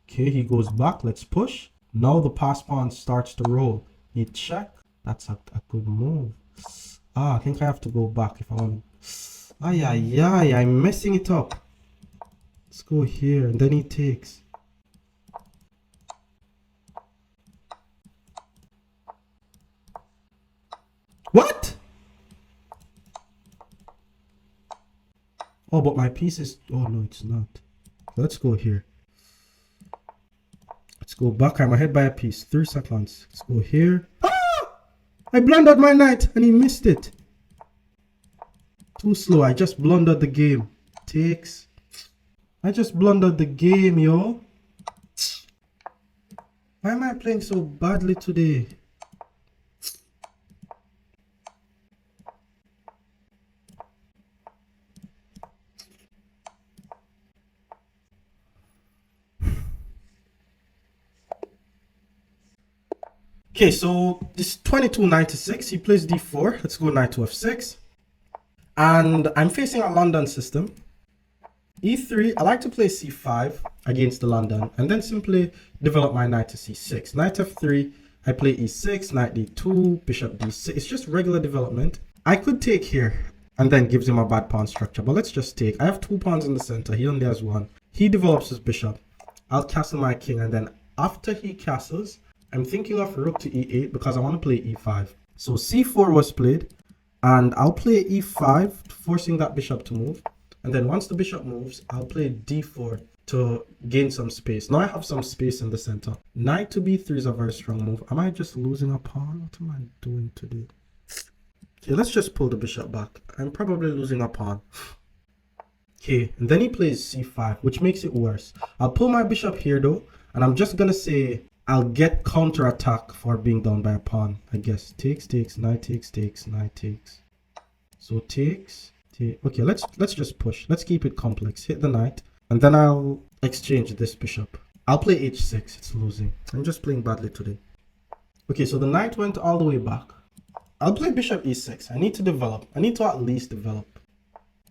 Okay, he goes back. Let's push. Now the pass pawn starts to roll. He check. That's a good move. I think I have to go back if I want. I'm messing it up. Let's go here, and then he takes. What? Oh, but my piece is... Oh, no, it's not. Let's go here. Let's go back. I'm ahead by a piece. 3 seconds. Let's go here. I blundered my knight and he missed it. Too slow. I just blundered the game. Takes. I just blundered the game, yo. Why am I playing so badly today? Okay, so this 2296, he plays d4. Let's go knight to f6. And I'm facing a London system. e3, I like to play c5 against the London and then simply develop my knight to c6. Knight f3, I play e6, knight d2, bishop d6. It's just regular development. I could take here and then gives him a bad pawn structure, but let's just take. I have 2 pawns in the center. He only has 1. He develops his bishop. I'll castle my king, and then after he castles, I'm thinking of rook to e8 because I want to play e5. So c4 was played, and I'll play e5, forcing that bishop to move. And then once the bishop moves, I'll play d4 to gain some space. Now I have some space in the center. Knight to b3 is a very strong move. Am I just losing a pawn? What am I doing today? Okay, let's just pull the bishop back. I'm probably losing a pawn. Okay, and then he plays c5, which makes it worse. I'll pull my bishop here though, and I'm just gonna say I'll get counterattack for being down by a pawn, I guess. Takes, knight takes, knight takes. So takes, take. Okay, let's just push. Let's keep it complex. Hit the knight, and then I'll exchange this bishop. I'll play h6. It's losing. I'm just playing badly today. Okay, so the knight went all the way back. I'll play bishop e6. I need to develop. I need to at least develop.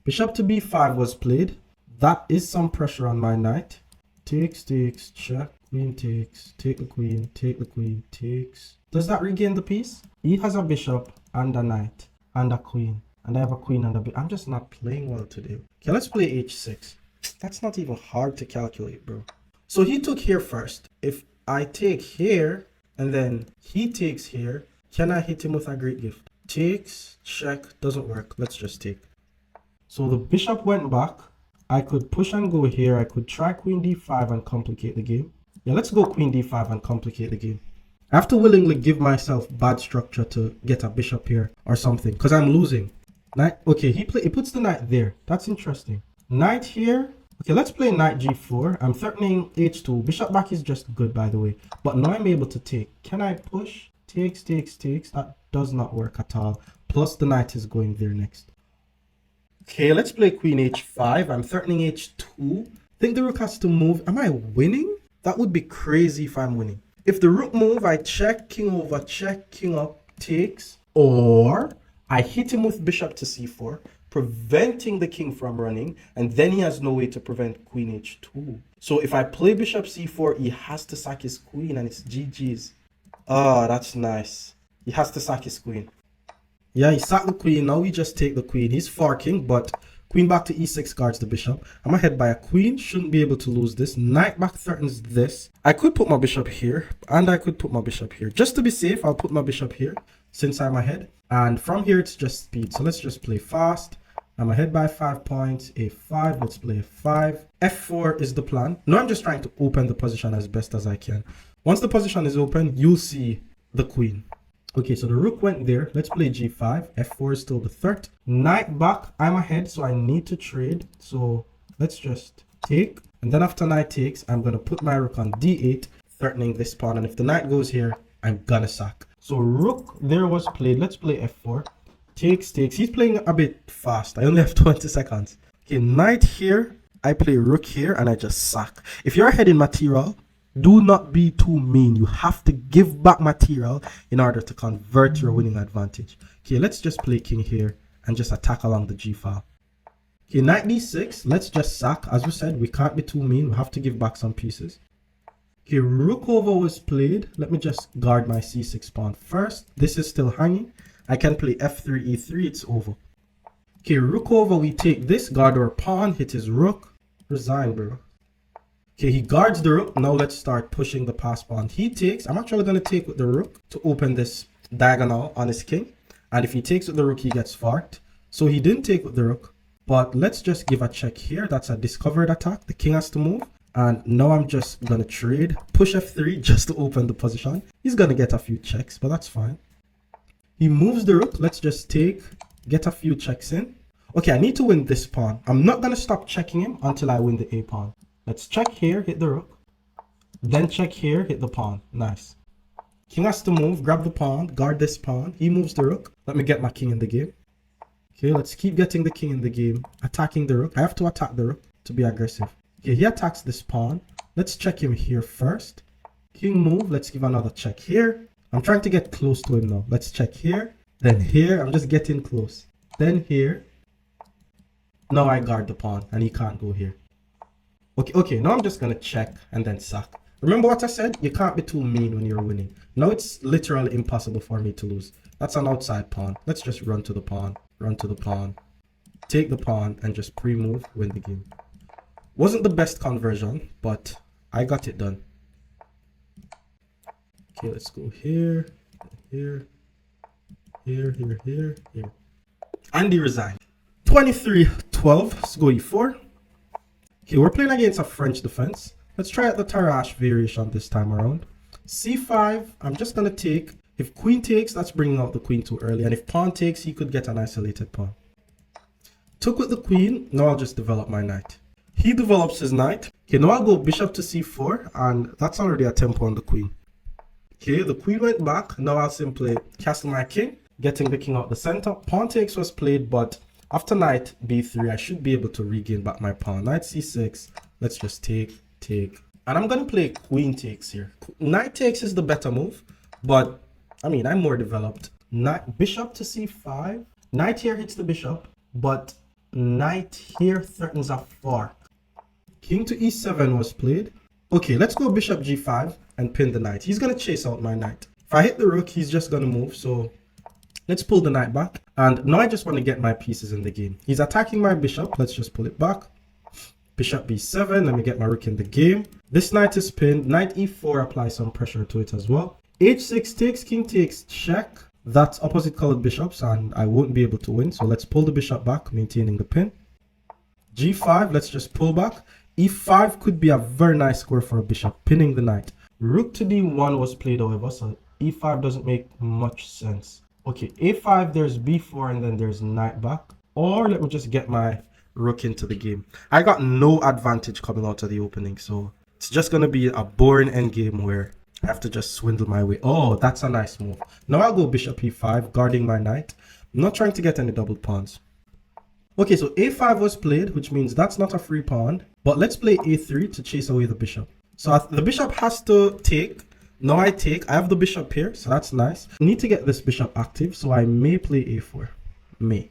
Bishop to b5 was played. That is some pressure on my knight. Takes, check. Queen takes, take the queen, takes. Does that regain the piece? He has a bishop and a knight and a queen. And I have a queen and a bishop. I'm just not playing well today. Okay, let's play h6. That's not even hard to calculate, bro. So he took here first. If I take here and then he takes here, can I hit him with a great gift? Takes, check, doesn't work. Let's just take. So the bishop went back. I could push and go here. I could try queen d5 and complicate the game. Yeah, let's go queen d5 and complicate the game. I have to willingly give myself bad structure to get a bishop here or something because I'm losing. Knight. Okay, he puts the knight there. That's interesting. Knight here. Okay, let's play knight g4. I'm threatening h2. Bishop back is just good, by the way. But now I'm able to take. Can I push? Takes. That does not work at all. Plus the knight is going there next. Okay, let's play queen h5. I'm threatening h2. I think the rook has to move. Am I winning? That would be crazy if I'm winning. If the rook move, I check, king over, check, king up, takes. Or I hit him with bishop to c4, preventing the king from running. And then he has no way to prevent queen h2. So if I play bishop c4, he has to sack his queen and it's GG's. Ah, that's nice. He has to sack his queen. Yeah, he sacked the queen. Now we just take the queen. He's forking, but queen back to e6 guards the bishop. I'm ahead by a queen. Shouldn't be able to lose this. Knight back threatens this. I could put my bishop here, and I could put my bishop here. Just to be safe, I'll put my bishop here since I'm ahead. And from here, it's just speed. So let's just play fast. I'm ahead by 5 points. a5. Let's play f5. f4 is the plan. Now I'm just trying to open the position as best as I can. Once the position is open, you'll see the queen. Okay, so the rook went there. Let's play g5. f4 is still the threat. Knight back. I'm ahead, so I need to trade. So let's just take. And then after knight takes, I'm going to put my rook on d8, threatening this pawn. And if the knight goes here, I'm gonna sack. So rook there was played. Let's play f4. Takes. He's playing a bit fast. I only have 20 seconds. Okay, knight here. I play rook here and I just sack. If you're ahead in material, do not be too mean. You have to give back material in order to convert your winning advantage. Okay, let's just play king here and just attack along the g file. Okay, knight d6. Let's just sack. As we said, we can't be too mean. We have to give back some pieces. Okay, rook over was played. Let me just guard my c6 pawn first. This is still hanging. I can play f3, e3. It's over. Okay, rook over. We take this. Guard our pawn. Hit his rook. Resign, bro. Okay, he guards the rook. Now let's start pushing the pass pawn. He takes. I'm actually going to take with the rook to open this diagonal on his king. And if he takes with the rook, he gets forked. So he didn't take with the rook. But let's just give a check here. That's a discovered attack. The king has to move. And now I'm just going to trade. Push f3 just to open the position. He's going to get a few checks, but that's fine. He moves the rook. Let's just take, get a few checks in. Okay, I need to win this pawn. I'm not going to stop checking him until I win the a pawn. Let's check here, hit the rook. Then check here, hit the pawn. Nice. King has to move, grab the pawn, guard this pawn. He moves the rook. Let me get my king in the game. Okay, let's keep getting the king in the game. Attacking the rook. I have to attack the rook to be aggressive. Okay, he attacks this pawn. Let's check him here first. King move. Let's give another check here. I'm trying to get close to him now. Let's check here. Then here. I'm just getting close. Then here. Now I guard the pawn and he can't go here. Okay. Now I'm just going to check and then sack. Remember what I said? You can't be too mean when you're winning. Now it's literally impossible for me to lose. That's an outside pawn. Let's just run to the pawn. Run to the pawn. Take the pawn and just pre-move. Win the game. Wasn't the best conversion, but I got it done. Okay, let's go here, here. And he resigned. 23-12, let's go e4. Okay, we're playing against a French defense. Let's try out the Tarrasch variation this time around. c5, I'm just going to take. If queen takes, that's bringing out the queen too early. And if pawn takes, he could get an isolated pawn. Took with the queen, now I'll just develop my knight. He develops his knight. Okay, now I'll go bishop to c4, and that's already a tempo on the queen. Okay, the queen went back. Now I'll simply castle my king, getting the king out the center. Pawn takes was played, but after knight b3, I should be able to regain back my pawn. Knight c6, let's just take. And I'm going to play queen takes here. Knight takes is the better move, but I mean, I'm more developed. Knight, bishop to c5. Knight here hits the bishop, but knight here threatens a fork. King to e7 was played. Okay, let's go bishop g5 and pin the knight. He's going to chase out my knight. If I hit the rook, he's just going to move. So let's pull the knight back. And now I just want to get my pieces in the game. He's attacking my bishop. Let's just pull it back. Bishop b7. Let me get my rook in the game. This knight is pinned. Knight e4 applies some pressure to it as well. h6 takes, king takes, check. That's opposite colored bishops and I won't be able to win. So let's pull the bishop back, maintaining the pin. g5, let's just pull back. e5 could be a very nice score for a bishop, pinning the knight. Rook to d1 was played, however, so e5 doesn't make much sense. Okay, a5, there's b4, and then there's knight back. Or let me just get my rook into the game. I got no advantage coming out of the opening, so it's just going to be a boring endgame where I have to just swindle my way. Oh, that's a nice move. Now I'll go bishop e5, guarding my knight. I'm not trying to get any double pawns. Okay, so a5 was played, which means that's not a free pawn. But let's play a3 to chase away the bishop. So the bishop has to take. Now I take. I have the bishop here, so that's nice. I need to get this bishop active, so I may play a4. May.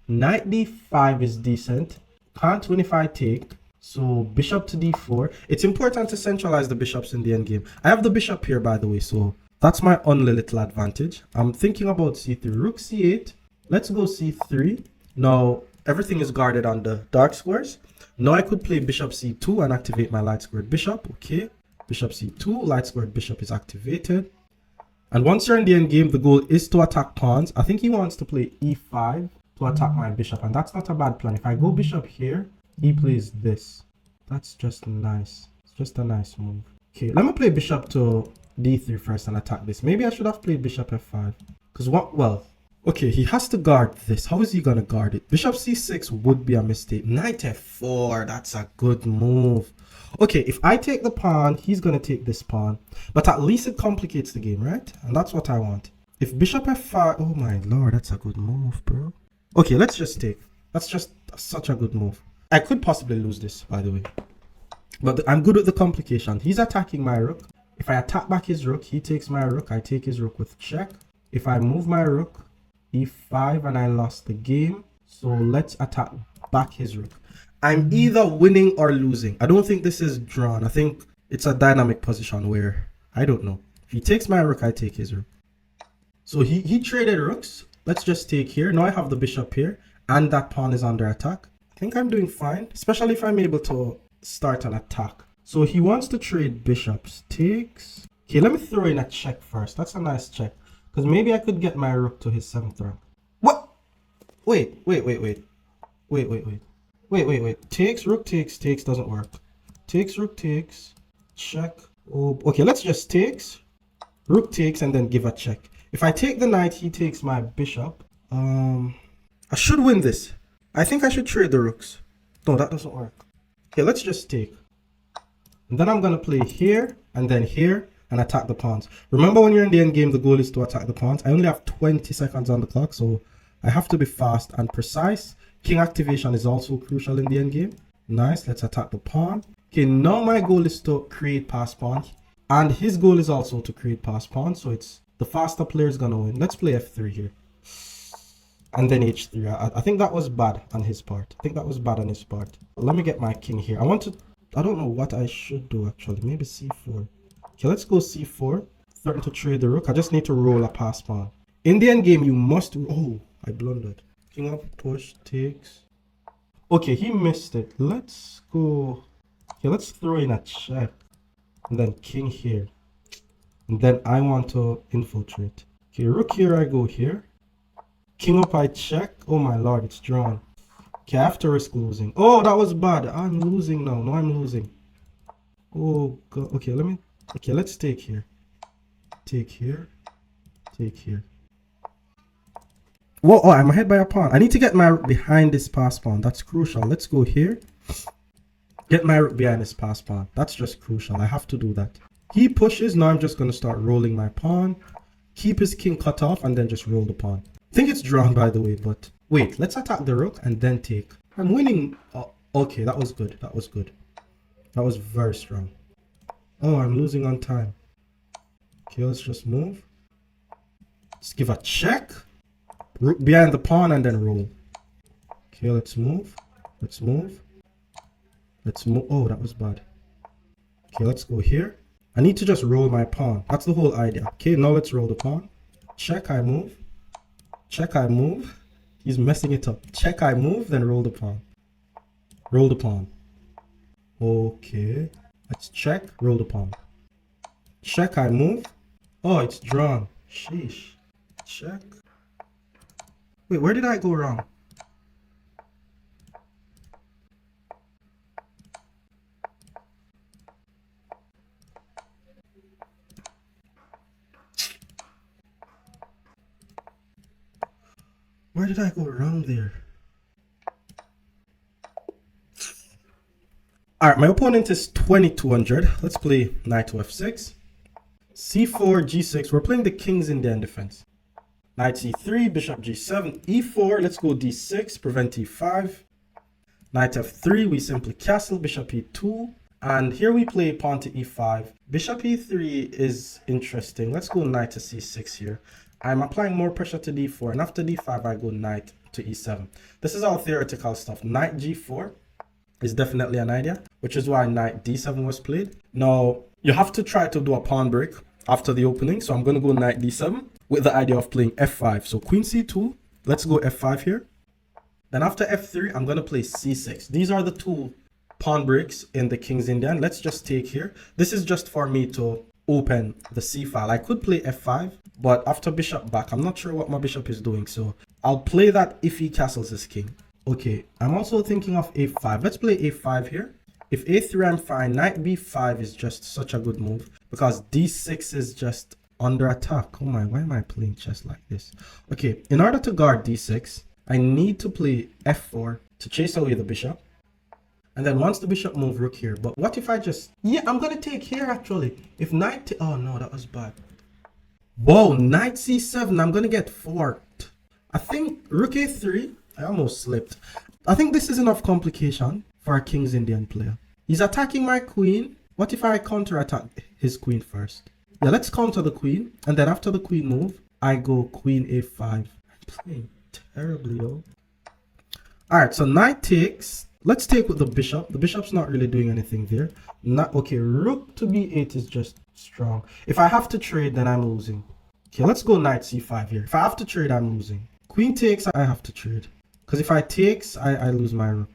Knight d5 is decent. Can't win if I take. So bishop to d4. It's important to centralize the bishops in the endgame. I have the bishop here, by the way, so that's my only little advantage. I'm thinking about c3. Rook c8. Let's go c3. Now everything is guarded on the dark squares. Now I could play bishop c2 and activate my light squared bishop. Okay, bishop c2, light squared bishop is activated. And once you're in the end game, the goal is to attack pawns. I think he wants to play e5 to attack my bishop, and that's not a bad plan. If I go bishop here, he plays this. That's just nice. It's just a nice move. Okay, let me play bishop to d3 first and attack this. Maybe I should have played bishop f5. Because what, well, Okay, he has to guard this. How is he gonna guard it? Bishop c6 would be a mistake. Knight f4, that's a good move. Okay, if I take the pawn, he's gonna take this pawn. But at least it complicates the game, right? And that's what I want. If bishop f5, oh my lord, that's a good move, bro. Okay, let's just take. That's just such a good move. I could possibly lose this, by the way. But I'm good with the complication. He's attacking my rook. If I attack back his rook, he takes my rook. I take his rook with check. If I move my rook, e5, and I lost the game. So let's attack back his rook. I'm either winning or losing. I don't think this is drawn. I think it's a dynamic position where, I don't know. If he takes my rook, I take his rook. So he traded rooks. Let's just take here. Now I have the bishop here, and that pawn is under attack. I think I'm doing fine, especially if I'm able to start an attack. So he wants to trade bishops. Takes. Okay, let me throw in a check first. That's a nice check. Because maybe I could get my rook to his 7th rank. What? Wait. Takes, rook takes doesn't work. Takes, rook takes. Check. Oh, okay, let's just takes. Rook takes and then give a check. If I take the knight, he takes my bishop. I should win this. I think I should trade the rooks. No, that doesn't work. Okay, let's just take. And then I'm going to play here and then here and attack the pawns. Remember, when you're in the end game, the goal is to attack the pawns. I only have 20 seconds on the clock, so I have to be fast and precise. King activation is also crucial in the end game. Nice, let's attack the pawn. Okay, now my goal is to create pass pawn. And his goal is also to create pass pawn, so it's the faster player is going to win. Let's play f3 here. And then h3. I think that was bad on his part. Let me get my king here. I don't know what I should do actually. Maybe c4. Okay, let's go c4. Threaten to trade the rook. I just need to roll a pass pawn. In the end game, you must... Oh, I blundered. King up, push, takes. Okay, he missed it. Let's go... Okay, let's throw in a check. And then king here. And then I want to infiltrate. Okay, rook here, I go here. King up, I check. Oh my lord, it's drawn. Okay, I have to risk losing. Oh, that was bad. I'm losing now. No, I'm losing. Oh god. Okay, let's take here. Take here. Take here. Whoa, oh, I'm ahead by a pawn. I need to get my rook behind this pass pawn. That's crucial. Let's go here. Get my rook behind this pass pawn. That's just crucial. I have to do that. He pushes. Now I'm just going to start rolling my pawn. Keep his king cut off and then just roll the pawn. I think it's drawn, by the way, but wait, let's attack the rook and then take. I'm winning. Oh, okay, that was good. That was good. That was very strong. Oh, I'm losing on time. Okay, let's just move. Let's give a check. Rook behind the pawn and then roll. Okay, let's move. Let's move. Let's move. Oh, that was bad. Okay, let's go here. I need to just roll my pawn. That's the whole idea. Okay, now let's roll the pawn. Check, I move. Check, I move. He's messing it up. Check, I move, then roll the pawn. Roll the pawn. Okay. Let's check, roll the pawn. Check, I move. Oh, it's drawn. Sheesh. Check. Wait, where did I go wrong? Where did I go wrong there? Alright, my opponent is 2200. Let's play knight to f6. c4, g6. We're playing the king's Indian defense. Knight c3, bishop g7, e4. Let's go d6, prevent e5. Knight f3, we simply castle, bishop e2. And here we play pawn to e5. Bishop e3 is interesting. Let's go knight to c6 here. I'm applying more pressure to d4, and after d5 I go knight to e7. This is all theoretical stuff. Knight g4 is definitely an idea, which is why knight d7 was played. Now you have to try to do a pawn break after the opening, so I'm going to go knight d7 with the idea of playing f5. So queen c2, let's go f5 here. Then after f3 I'm going to play c6. These are the two pawn breaks in the king's Indian. Let's just take here. This is just for me to open the c file. I could play f5, but after bishop back, I'm not sure what my bishop is doing, so I'll play that if he castles his king. Okay, I'm also thinking of a5. Let's play a5 here. If a3, I'm fine. Knight b5 is just such a good move because d6 is just under attack. Oh my, why am I playing chess like this? Okay, in order to guard d6, I need to play f4 to chase away the bishop. And then once the bishop move, rook here. But what if I just... Yeah, I'm going to take here actually. If knight... Oh no, that was bad. Whoa, knight c7. I'm going to get forked. I think rook a3. I almost slipped. I think this is enough complication for a King's Indian player. He's attacking my queen. What if I counterattack his queen first? Yeah, let's counter the queen. And then after the queen move, I go queen a5. I'm playing terribly, yo. Alright, so knight takes. Let's take with the bishop. The bishop's not really doing anything there. Not okay. Rook to b8 is just strong. If I have to trade, then I'm losing. Okay, let's go knight c5 here. If I have to trade, I'm losing. Queen takes, I have to trade. Because if I takes, I lose my rook.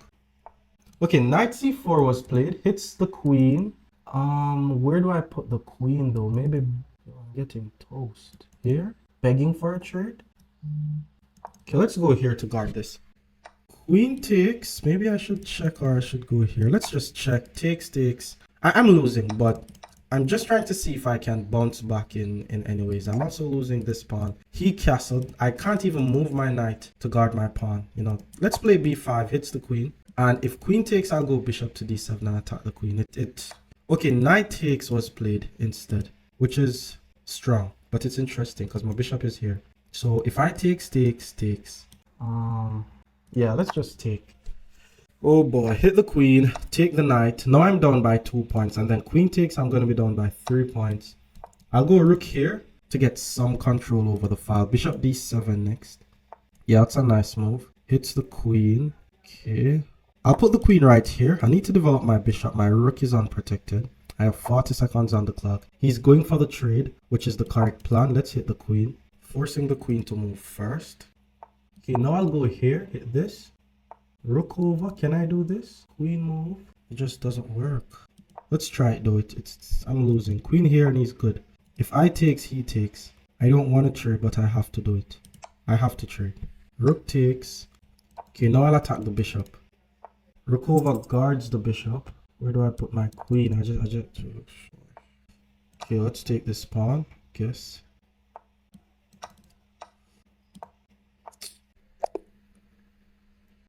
Okay, knight c4 was played. Hits the queen. Where do I put the queen though? Maybe I'm getting toast. Here? Begging for a trade? Okay, let's go here to guard this. Queen takes. Maybe I should check or I should go here. Let's just check. Takes, takes. I'm losing, but I'm just trying to see if I can bounce back in any ways. I'm also losing this pawn. He castled. I can't even move my knight to guard my pawn. You know, let's play b5. Hits the queen. And if queen takes, I'll go bishop to d7 and attack the queen. Okay, knight takes was played instead, which is strong. But it's interesting because my bishop is here. So if I takes, takes. Yeah, let's just take. Oh boy, hit the queen, take the knight. Now I'm down by 2 points. And then queen takes, I'm going to be down by 3 points. I'll go rook here to get some control over the file. Bishop d7 next. Yeah, that's a nice move. Hits the queen. Okay. I'll put the queen right here. I need to develop my bishop. My rook is unprotected. I have 40 seconds on the clock. He's going for the trade, which is the correct plan. Let's hit the queen. Forcing the queen to move first. Okay, now I'll go here. Hit this. Rook over. Can I do this? Queen move. It just doesn't work. Let's try it though. I'm losing. Queen here and he's good. If I takes, he takes. I don't want to trade, but I have to do it. I have to trade. Rook takes. Okay, now I'll attack the bishop. Rook over guards the bishop. Where do I put my queen? I just... Okay, let's take this pawn. Guess.